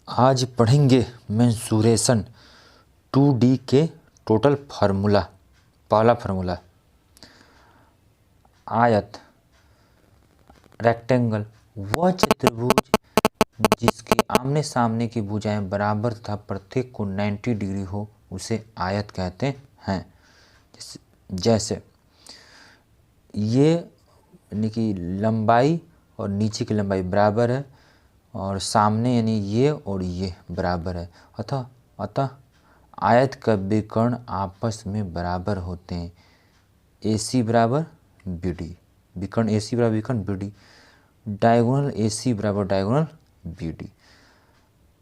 आज पढ़ेंगे mensuration 2D के टोटल फार्मूला। पहला फार्मूला, आयत रेक्टेंगल वह चतुर्भुज जिसकी आमने सामने की भुजाएं बराबर तथा प्रत्येक को 90 डिग्री हो उसे आयत कहते हैं। जैसे ये यानी कि लंबाई और नीचे की लंबाई बराबर है और सामने यानी ये और ये बराबर है, अतः आयत का विकर्ण आपस में बराबर होते हैं। AC बराबर BD, विकर्ण AC बराबर विकर्ण BD, डायगोनल AC बराबर डायगोनल BD।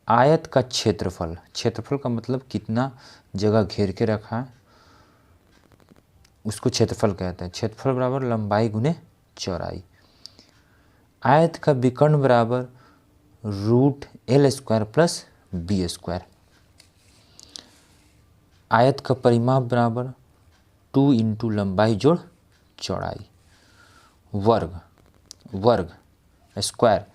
आयत का क्षेत्रफल, क्षेत्रफल का मतलब कितना जगह घेर के रखा है उसको क्षेत्रफल कहते हैं। क्षेत्रफल बराबर लंबाई गुने चौड़ाई। आयत का विकर्ण बराबर √L² प्लस B²। आयत का परिमाप बराबर 2 इंटू लंबाई जोड़ चौड़ाई। वर्ग स्क्वायर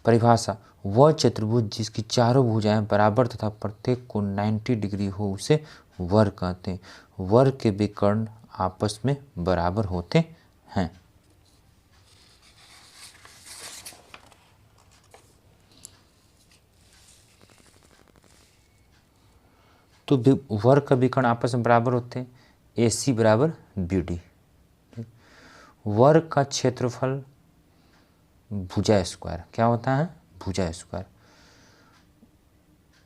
परिभाषा, वह चतुर्भुज जिसकी चारों भुजाएं बराबर तथा प्रत्येक को 90 डिग्री हो उसे वर्ग कहते हैं। वर्ग के विकर्ण आपस में बराबर होते हैं। तो वर्ग का विकर्ण आपस में बराबर होते हैं। AC बराबर BD। वर्ग का क्षेत्रफल भुजा स्क्वायर क्या होता है? भुजा स्क्वायर।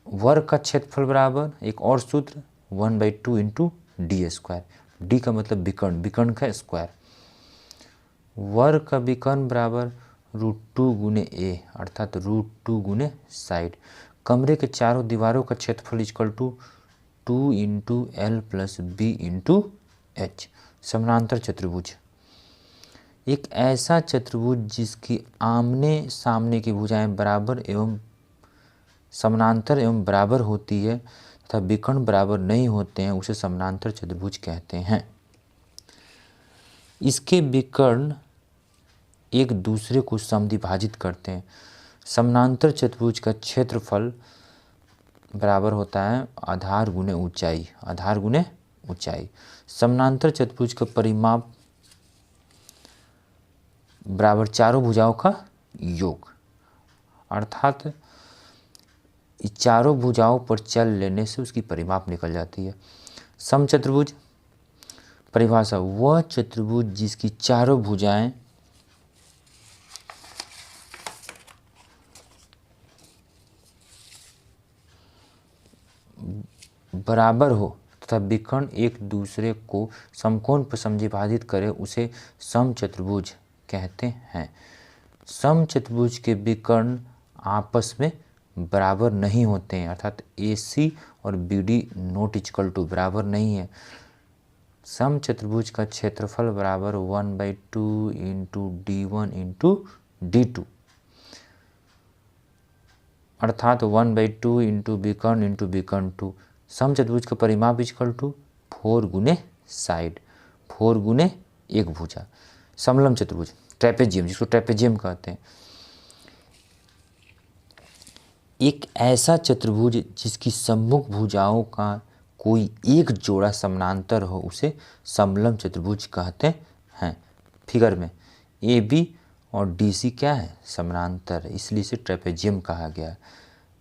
वर्ग का क्षेत्रफल बराबर एक और सूत्र 1/2 इंटू D²। D का मतलब विकर्ण, विकर्ण का स्क्वायर। वर्ग का विकर्ण बराबर √2 गुने A अर्थात √2 गुने साइड। कमरे के चारों दीवारों का क्षेत्रफल equal to 2 into L plus B into H। समानांतर चतुर्भुज, एक ऐसा चतुर्भुज जिसकी आमने सामने की भुजाएं बराबर एवं समानांतर एवं बराबर होती है तथा विकर्ण बराबर नहीं होते हैं उसे समानांतर चतुर्भुज कहते हैं। इसके विकर्ण एक दूसरे को समद्विभाजित करते हैं। समानांतर चतुर्भुज का क्षेत्रफल बराबर होता है आधार गुने ऊंचाई, आधार गुने ऊंचाई। समानांतर चतुर्भुज का परिमाप बराबर चारों भुजाओं का योग, अर्थात चारों भुजाओं पर चल लेने से उसकी परिमाप निकल जाती है। समचतुर्भुज परिभाषा, वह चतुर्भुज जिसकी चारों भुजाएं बराबर हो तथा विकर्ण एक दूसरे को समकोण पर समद्विभाजित करे उसे समचतुर्भुज कहते हैं। समचतुर्भुज के विकर्ण आपस में बराबर नहीं होते हैं, अर्थात AC और BD नॉट इक्वल टू बराबर नहीं है। समचतुर्भुज का क्षेत्रफल बराबर 1/2 इंटू D1 इंटू D2 अर्थात 1/2 इंटू विकर्ण इंटू विकर्ण 2। समचतुर्भुज का परिमाप इक्वल टू 4 गुने साइड, 4 गुने एक भुजा। समलंब चतुर्भुज ट्रेपेजियम, जिसको ट्रेपेजियम कहते हैं, एक ऐसा चतुर्भुज जिसकी सम्मुख भुजाओं का कोई एक जोड़ा समानांतर हो उसे समलंब चतुर्भुज कहते हैं। फिगर में AB और DC क्या है? समानांतर, इसलिए इसे ट्रेपेजियम कहा गया।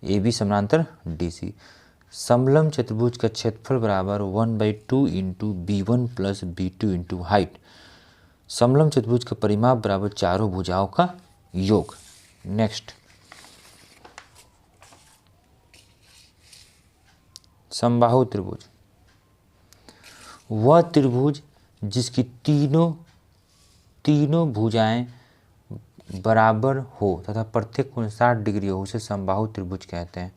AB समानांतर DC। समलंब चतुर्भुज का क्षेत्रफल बराबर 1/2 into B1 plus B2 into height. समलंब चतुर्भुज का परिमाप बराबर चारों भुजाओं का योग। नेक्स्ट, समबाहु त्रिभुज, वह त्रिभुज जिसकी तीनों भुजाएं बराबर हो तथा प्रत्येक कोण 60 डिग्री हो उसे समबाहु त्रिभुज कहते हैं।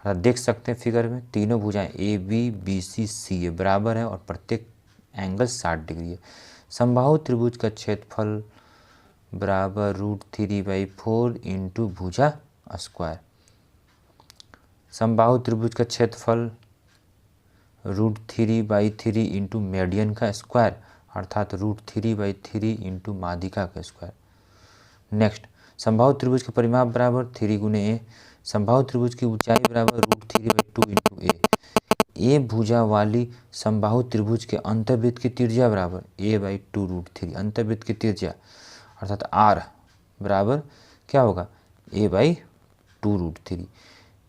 देख सकते हैं फिगर में तीनों भुजाएं AB BC CA बराबर है और प्रत्येक एंगल 60 डिग्री है। समबाहु त्रिभुज का क्षेत्रफल बराबर √3/4 इंटू भुजा स्क्वायर। समबाहु त्रिभुज का क्षेत्रफल √3/3 इंटू मीडियन का स्क्वायर अर्थात √3/3 इंटू माध्यिका का स्क्वायर। नेक्स्ट, समबाहु त्रिभुज का परिमाप बराबर 3 गुने ए। समबाहु त्रिभुज की ऊंचाई बराबर √3/2 इंटू ए। ए भुजा वाली समबाहु त्रिभुज के अंतर्वृत्त की त्रिज्या बराबर a/2√3। अंतर्वृत्त की त्रिज्या अर्थात r बराबर क्या होगा a/2√3।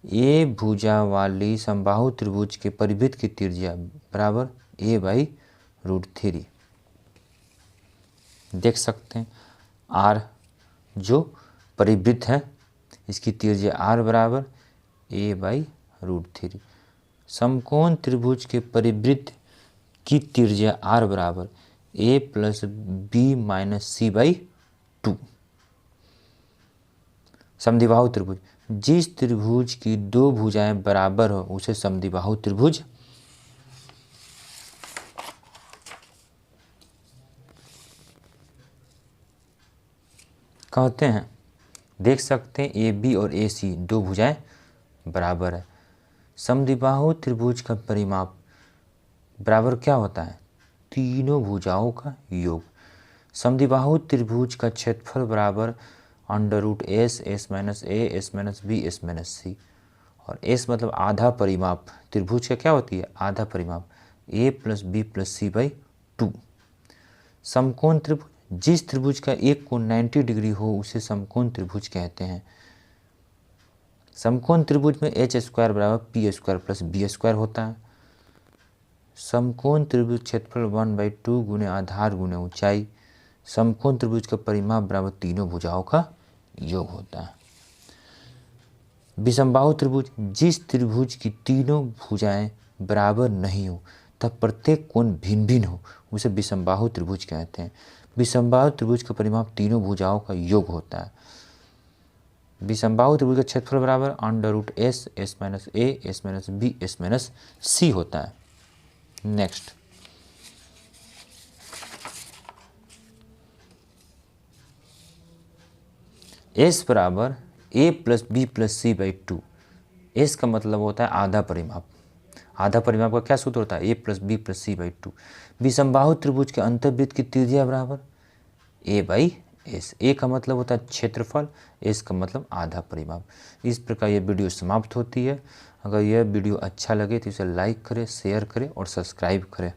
ए भुजा वाली समबाहु त्रिभुज के परिवृत्त की त्रिज्या बराबर a/√3। देख सकते हैं r जो परिवृत्त है इसकी त्रिज्या r बराबर a/√3। समकोण त्रिभुज के परिवृत्त की त्रिज्या r बराबर a + b - c/2। समद्विबाहु त्रिभुज, जिस त्रिभुज की दो भुजाएं बराबर हो उसे समद्विबाहु त्रिभुज कहते हैं। देख सकते हैं ए बी और ए सी दो भुजाएं बराबर है। समद्विबाहु त्रिभुज का परिमाप बराबर क्या होता है? तीनों भुजाओं का योग। समद्विबाहु त्रिभुज का क्षेत्रफल बराबर √S, S - A, S - B, S - C। और S मतलब आधा परिमाप। त्रिभुज का क्या होती है? आधा परिमाप A + B + C/2। समकोण त्रिभुज, जिस त्रिभुज का एक कोण 90 डिग्री हो उसे समकोण त्रिभुज कहते हैं। समकोण त्रिभुज में h² बराबर p² + b² होता है। समकोण त्रिभुज क्षेत्रफल 1/2 गुने आधार गुने ऊंचाई। समकोण त्रिभुज का परिमाप बराबर तीनों भुजाओं का योग होता है। विषमबाहु त्रिभुज, जिस त्रिभुज की तीनों भुजाएं बराबर नहीं हो तब प्रत्येक कोण भिन्न भिन्न हो उसे विषमबाहु त्रिभुज कहते हैं। विषमबाहु त्रिभुज का परिमाप तीनों भुजाओं का योग होता है। विषमबाहु त्रिभुज का क्षेत्रफल बराबर √S, S - A, S - B, S - C होता है। नेक्स्ट, S बराबर A + B + C/2। S का मतलब होता है आधा परिमाप। आधा परिमाप का क्या सूत्र होता है? A + B + C/2। विषमबाहु त्रिभुज के अंतर्वृत्त की त्रिज्या बराबर a/s। A का मतलब होता है क्षेत्रफल, S का मतलब आधा परिमाप। इस प्रकार यह वीडियो समाप्त होती है। अगर यह वीडियो अच्छा लगे तो इसे लाइक करें, शेयर करें और सब्सक्राइब करें।